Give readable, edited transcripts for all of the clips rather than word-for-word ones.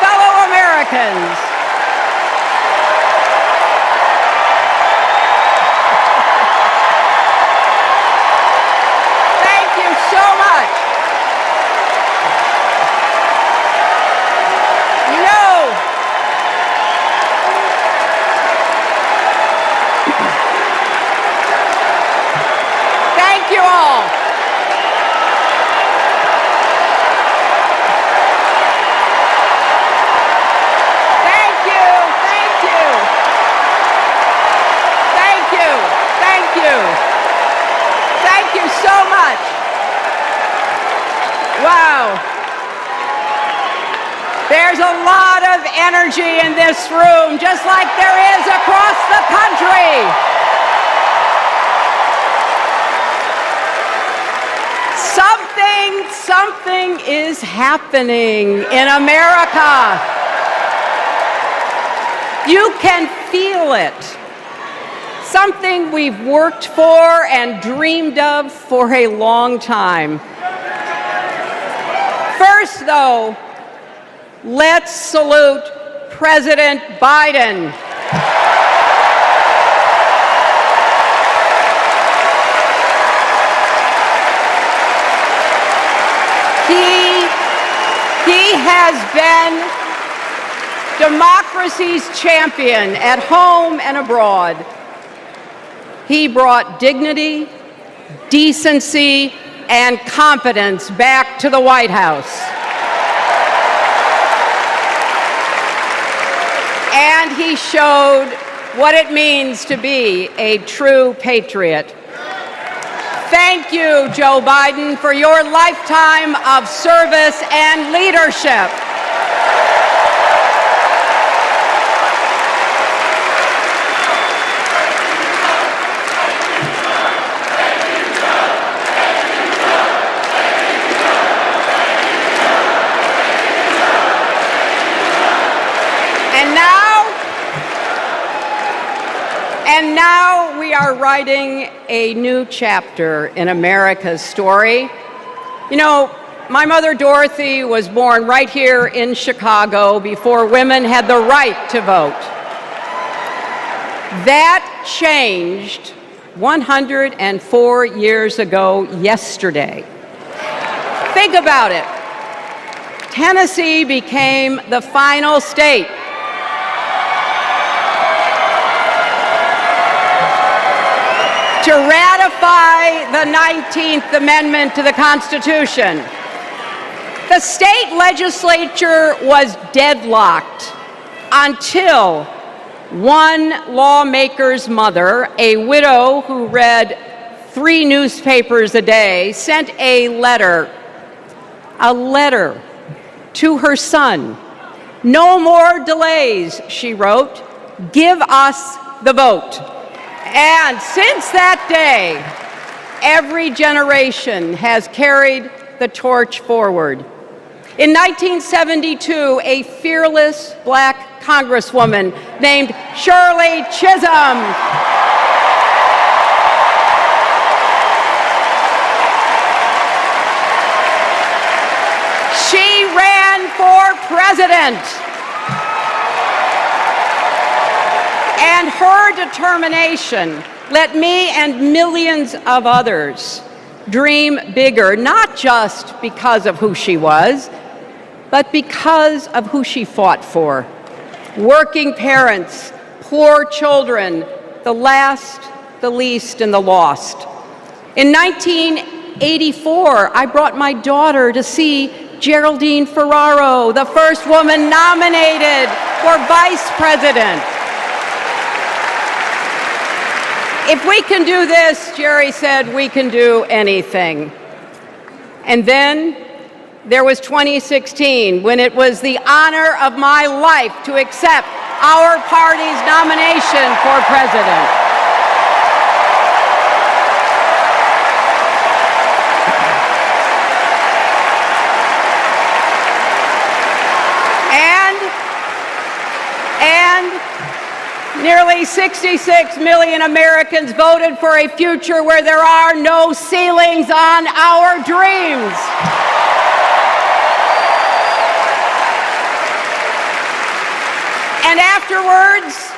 fellow Americans. Thank you so much. You know, thank you all. Thank you so much. Wow. There's a lot of energy in this room, just like there is across the country. Something is happening in America. You can feel it. Something we've worked for and dreamed of for a long time. First, though, let's salute President Biden. He has been democracy's champion at home and abroad. He brought dignity, decency, and competence back to the White House. And he showed what it means to be a true patriot. Thank you, Joe Biden, for your lifetime of service and leadership. And now we are writing a new chapter in America's story. You know, my mother Dorothy was born right here in Chicago before women had the right to vote. That changed 104 years ago yesterday. Think about it. Tennessee became the final state to ratify the 19th Amendment to the Constitution. The state legislature was deadlocked until one lawmaker's mother, a widow who read 3 newspapers a day, sent a letter to her son. "No more delays," she wrote. "Give us the vote." And since that day, every generation has carried the torch forward. In 1972, a fearless black congresswoman named Shirley Chisholm she ran for president. And her determination let me and millions of others dream bigger, not just because of who she was, but because of who she fought for. Working parents, poor children, the last, the least, and the lost. In 1984, I brought my daughter to see Geraldine Ferraro, the first woman nominated for vice president. If we can do this, Jerry said, we can do anything. And then there was 2016, when it was the honor of my life to accept our party's nomination for president. And nearly 66 million Americans voted for a future where there are no ceilings on our dreams. And afterwards,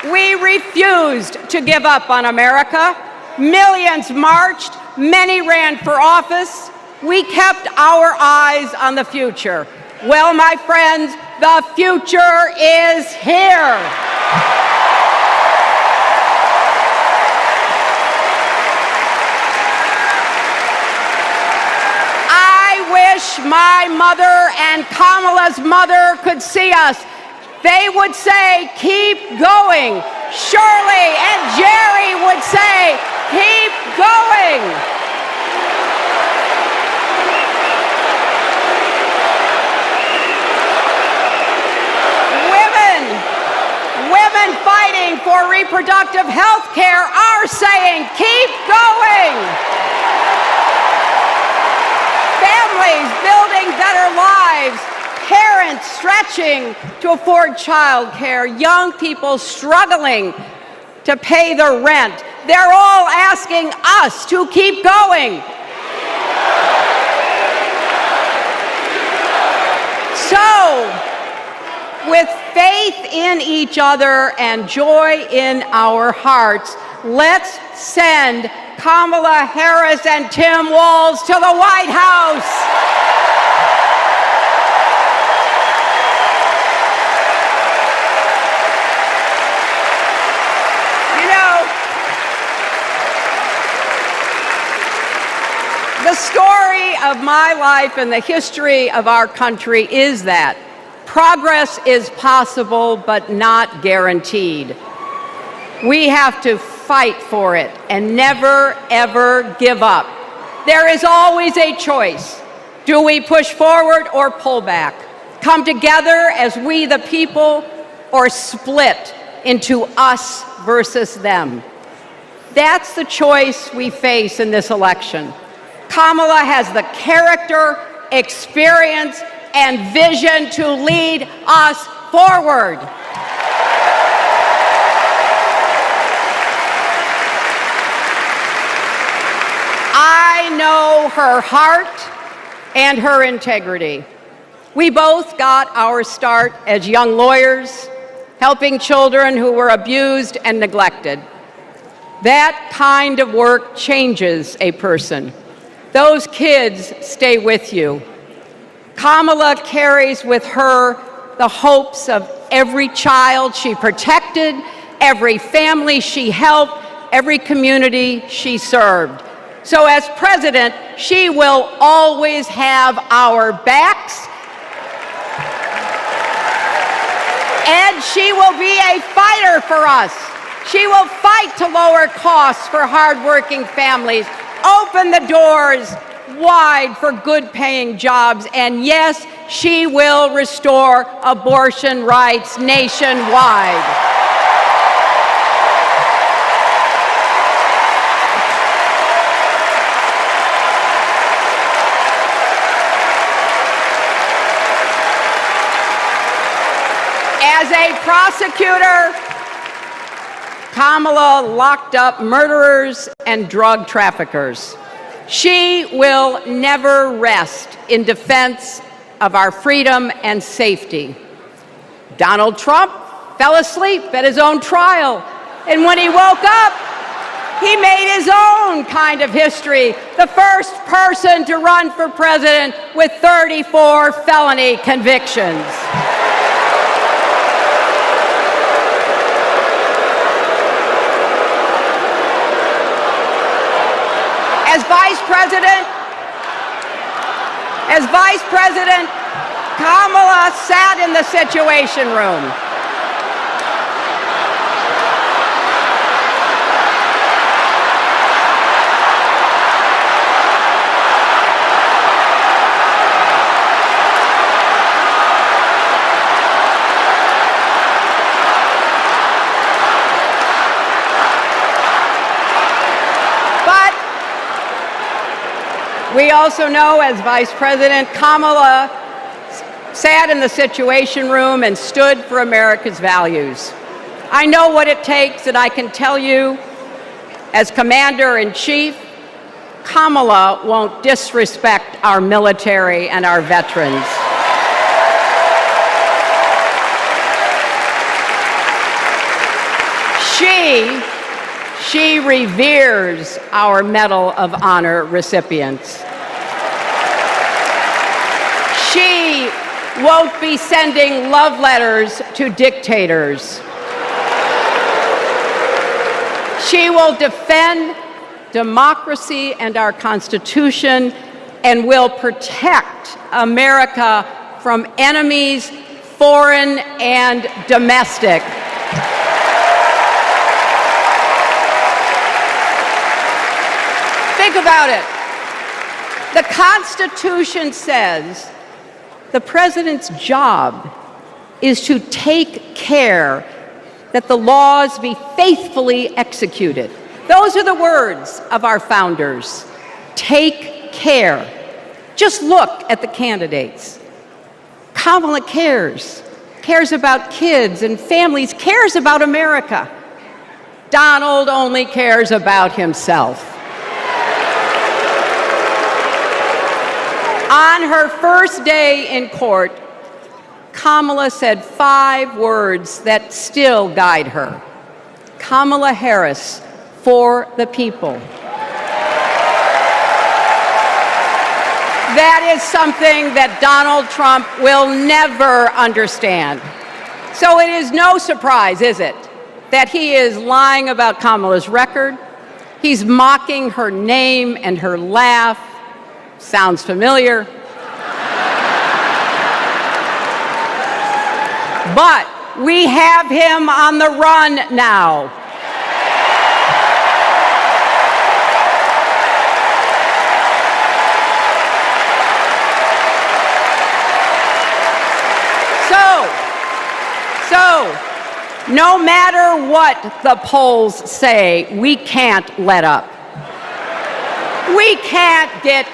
we refused to give up on America. Millions marched, many ran for office. We kept our eyes on the future. Well, my friends, the future is here. I wish my mother and Kamala's mother could see us. They would say, keep going. Shirley and Jerry would say, keep going. Women fighting for reproductive health care are saying, keep going. Families building better lives, parents stretching to afford child care, young people struggling to pay the rent. They're all asking us to keep going. So, with faith in each other and joy in our hearts, let's send Kamala Harris and Tim Walz to the White House. You know, the story of my life and the history of our country is that progress is possible, but not guaranteed. We have to fight for it and never, ever give up. There is always a choice. Do we push forward or pull back? Come together as we the people, or split into us versus them? That's the choice we face in this election. Kamala has the character, experience, and vision to lead us forward. I know her heart and her integrity. We both got our start as young lawyers, helping children who were abused and neglected. That kind of work changes a person. Those kids stay with you. Kamala carries with her the hopes of every child she protected, every family she helped, every community she served. So as president, she will always have our backs, and she will be a fighter for us. She will fight to lower costs for hardworking families, open the doors wide for good-paying jobs, and yes, she will restore abortion rights nationwide. As a prosecutor, Kamala locked up murderers and drug traffickers. She will never rest in defense of our freedom and safety. Donald Trump fell asleep at his own trial, and when he woke up, he made his own kind of history, the first person to run for president with 34 felony convictions. As Vice President, Kamala sat in the Situation Room. We also know, as Vice President, Kamala sat in the Situation Room and stood for America's values. I know what it takes, and I can tell you, as Commander-in-Chief, Kamala won't disrespect our military and our veterans. she reveres our Medal of Honor recipients. She won't be sending love letters to dictators. She will defend democracy and our Constitution and will protect America from enemies, foreign and domestic. Think about it. The Constitution says the president's job is to take care that the laws be faithfully executed. Those are the words of our founders. Take care. Just look at the candidates. Kamala cares about kids and families, cares about America. Donald only cares about himself. On her first day in court, Kamala said 5 words that still guide her. Kamala Harris, for the people. That is something that Donald Trump will never understand. So it is no surprise, is it, that he is lying about Kamala's record. He's mocking her name and her laugh. Sounds familiar. But we have him on the run now. So, no matter what the polls say, we can't let up. We can't get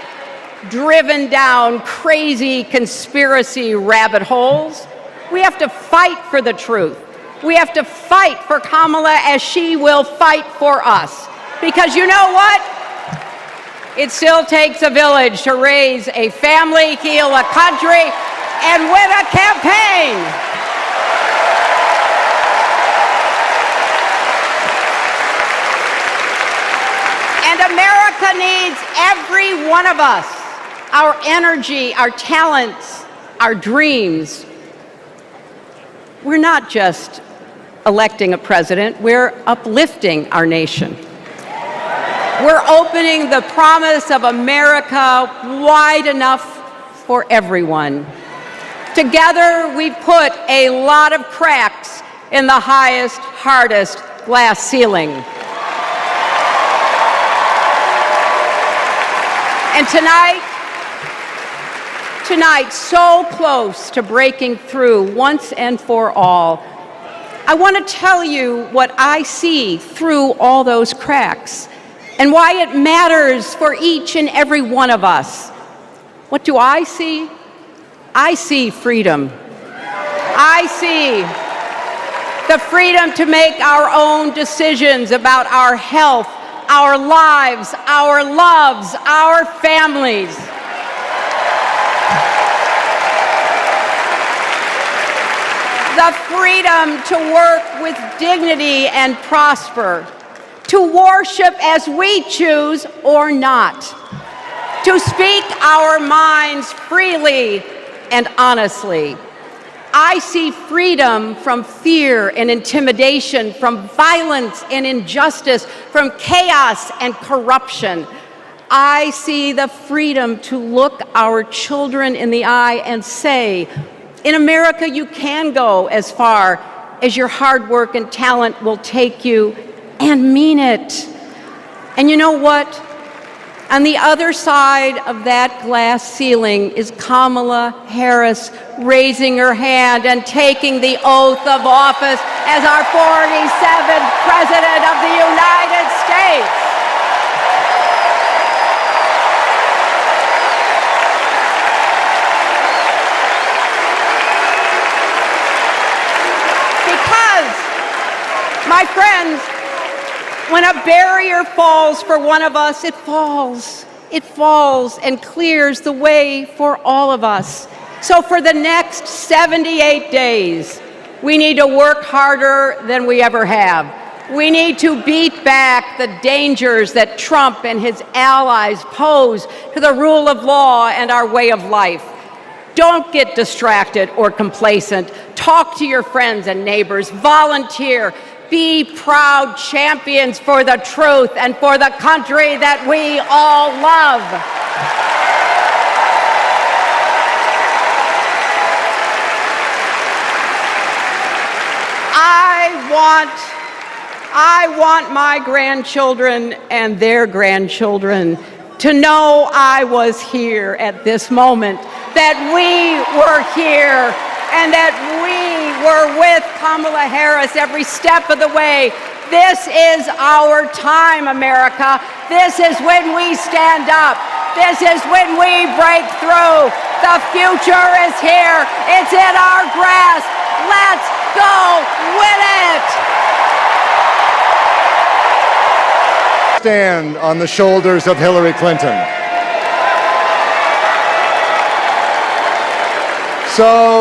driven down crazy conspiracy rabbit holes. We have to fight for the truth. We have to fight for Kamala as she will fight for us. Because you know what? It still takes a village to raise a family, heal a country, and win a campaign. And America needs every one of us, our energy, our talents, our dreams. We're not just electing a president, we're uplifting our nation. We're opening the promise of America wide enough for everyone. Together, we've put a lot of cracks in the highest, hardest glass ceiling. And tonight, so close to breaking through once and for all, I want to tell you what I see through all those cracks and why it matters for each and every one of us. What do I see? I see freedom. I see the freedom to make our own decisions about our health, our lives, our loves, our families. The freedom to work with dignity and prosper, to worship as we choose or not, to speak our minds freely and honestly. I see freedom from fear and intimidation, from violence and injustice, from chaos and corruption. I see the freedom to look our children in the eye and say, in America, you can go as far as your hard work and talent will take you, and mean it. And you know what? On the other side of that glass ceiling is Kamala Harris raising her hand and taking the oath of office as our 47th President of the United States. Because, my friends, when a barrier falls for one of us, it falls. It falls and clears the way for all of us. So for the next 78 days, we need to work harder than we ever have. We need to beat back the dangers that Trump and his allies pose to the rule of law and our way of life. Don't get distracted or complacent. Talk to your friends and neighbors. Volunteer. Be proud champions for the truth and for the country that we all love. I want my grandchildren and their grandchildren to know I was here at this moment, that we were here, and that we were with Kamala Harris every step of the way. This is our time, America. This is when we stand up. This is when we break through. The future is here. It's in our grasp. Let's go win it! Stand on the shoulders of Hillary Clinton. So